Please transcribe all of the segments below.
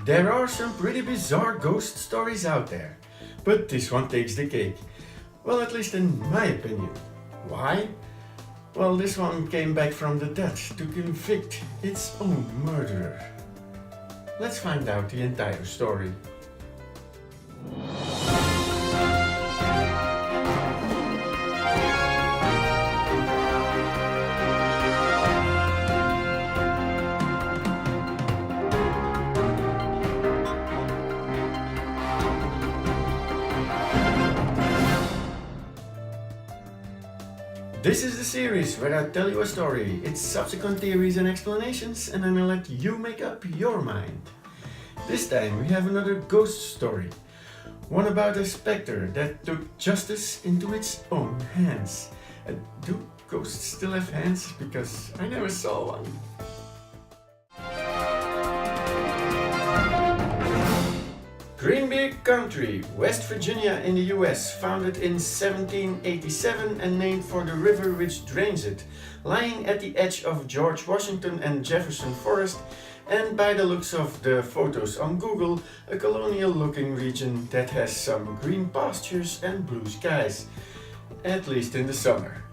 There are some pretty bizarre ghost stories out there, but this one takes the cake. Well, at least in my opinion. Why? Well, this one came back from the dead to convict its own murderer. Let's find out the entire story. This is the series where I tell you a story, its subsequent theories and explanations, and then I let you make up your mind. This time we have another ghost story. One about a spectre that took justice into its own hands. Do ghosts still have hands? Because I never saw one. Greenbrier Country, West Virginia in the US, founded in 1787 and named for the river which drains it, lying at the edge of George Washington and Jefferson Forest, and by the looks of the photos on Google, a colonial looking region that has some green pastures and blue skies, at least in the summer.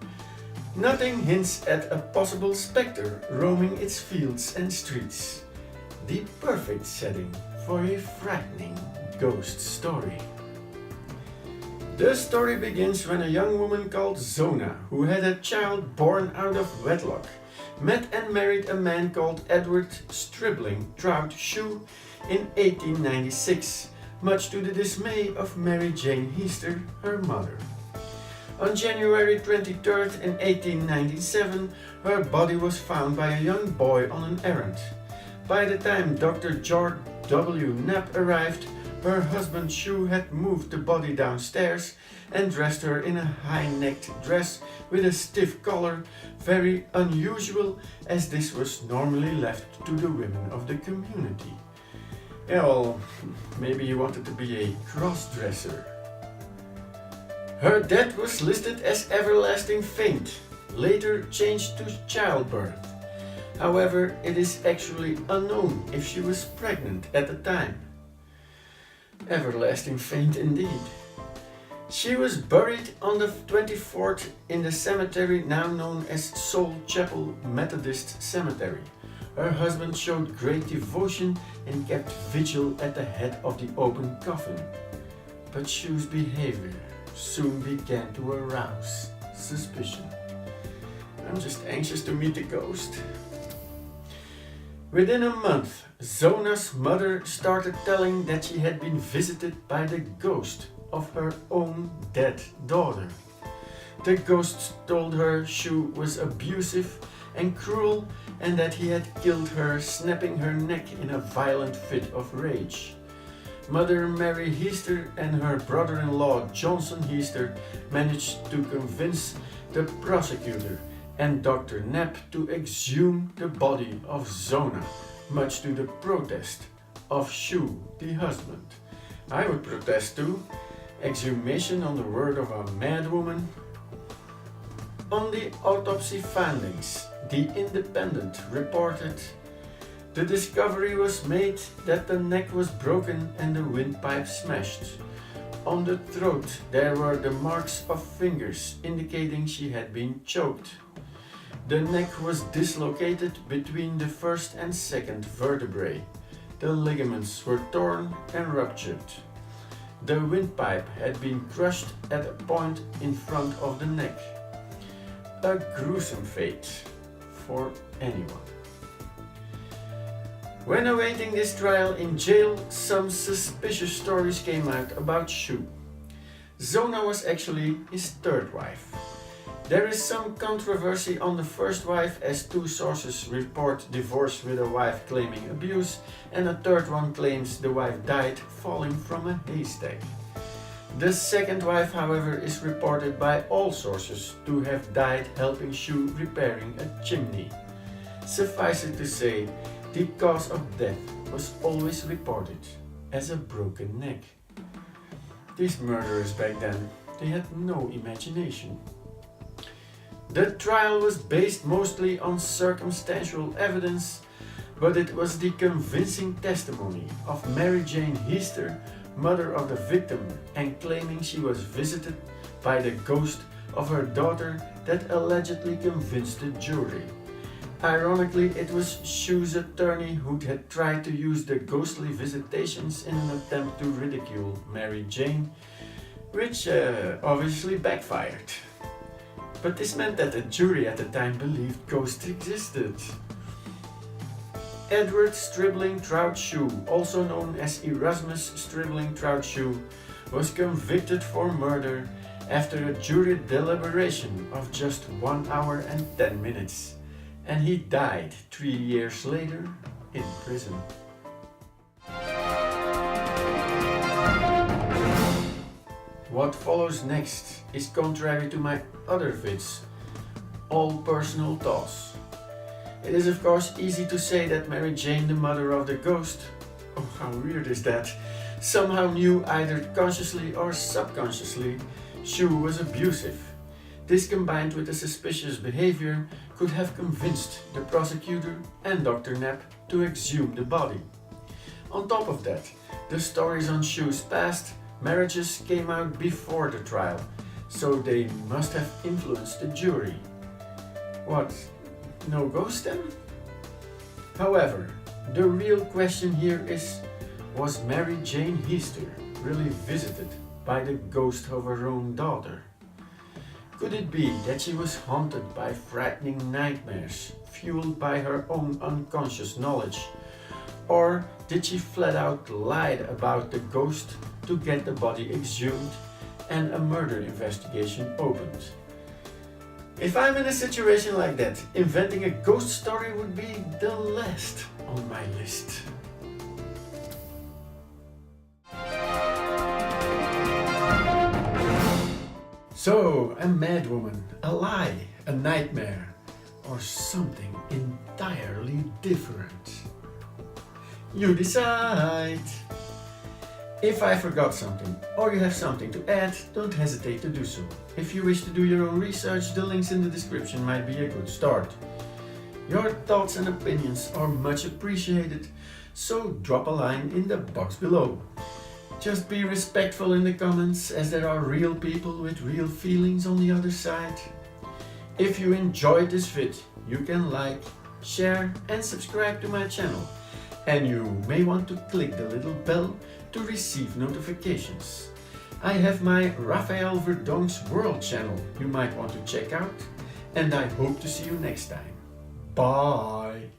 Nothing hints at a possible spectre roaming its fields and streets. The perfect setting for a frightening ghost story. The story begins when a young woman called Zona, who had a child born out of wedlock, met and married a man called Edward Stribling Trout Shoe in 1896, much to the dismay of Mary Jane Heaster, her mother. On January 23rd in 1897, her body was found by a young boy on an errand. By the time Dr. George W. Knapp arrived, her husband Shoe had moved the body downstairs and dressed her in a high-necked dress with a stiff collar, very unusual as this was normally left to the women of the community. Yeah, well, maybe he wanted to be a cross-dresser. Her death was listed as everlasting faint, later changed to childbirth. However, it is actually unknown if she was pregnant at the time. Everlasting faint indeed. She was buried on the 24th in the cemetery now known as Soul Chapel Methodist Cemetery. Her husband showed great devotion and kept vigil at the head of the open coffin. But Shue's behavior soon began to arouse suspicion. I'm just anxious to meet the ghost. Within a month, Zona's mother started telling that she had been visited by the ghost of her own dead daughter. The ghost told her Shue was abusive and cruel and that he had killed her, snapping her neck in a violent fit of rage. Mother Mary Heaster and her brother-in-law Johnson Heaster managed to convince the prosecutor and Dr. Knapp to exhume the body of Zona, much to the protest of Shue, the husband. I would protest too. Exhumation on the word of a mad woman. On the autopsy findings, The Independent reported the discovery was made that the neck was broken and the windpipe smashed. On the throat there were the marks of fingers indicating she had been choked. The neck was dislocated between the first and second vertebrae. The ligaments were torn and ruptured. The windpipe had been crushed at a point in front of the neck. A gruesome fate for anyone. When awaiting this trial in jail, some suspicious stories came out about Shue. Zona was actually his third wife. There is some controversy on the first wife, as two sources report divorce with a wife claiming abuse and a third one claims the wife died falling from a haystack. The second wife, however, is reported by all sources to have died helping Shue repairing a chimney. Suffice it to say, the cause of death was always reported as a broken neck. These murderers back then, they had no imagination. The trial was based mostly on circumstantial evidence, but it was the convincing testimony of Mary Jane Heaster, mother of the victim, and claiming she was visited by the ghost of her daughter that allegedly convinced the jury. Ironically, it was Shu's attorney who had tried to use the ghostly visitations in an attempt to ridicule Mary Jane, which obviously backfired. But this meant that the jury at the time believed ghosts existed. Edward Stribling Trout-Shue, also known as Erasmus Stribling Trout-Shue, was convicted for murder after a jury deliberation of just 1 hour and 10 minutes, and he died 3 years later in prison. What follows next is contrary to my other vids, all personal thoughts. It is of course easy to say that Mary Jane, the mother of the ghost, oh how weird is that, somehow knew either consciously or subconsciously Shu was abusive. This combined with the suspicious behavior could have convinced the prosecutor and Dr. Knapp to exhume the body. On top of that, the stories on Shu's past marriages came out before the trial, so they must have influenced the jury. What? No ghost then? However, the real question here is, was Mary Jane Heaster really visited by the ghost of her own daughter? Could it be that she was haunted by frightening nightmares fueled by her own unconscious knowledge? Or did she flat out lie about the ghost to get the body exhumed and a murder investigation opened? If I'm in a situation like that, inventing a ghost story would be the last on my list. So, a madwoman, a lie, a nightmare, or something entirely different. You decide. If I forgot something or you have something to add, don't hesitate to do so. If you wish to do your own research, the links in the description might be a good start. Your thoughts and opinions are much appreciated, so drop a line in the box below. Just be respectful in the comments, as there are real people with real feelings on the other side. If you enjoyed this vid, you can like, share and subscribe to my channel. And you may want to click the little bell to receive notifications. I have my Raphael Verdonk's World channel you might want to check out, and I hope to see you next time. Bye!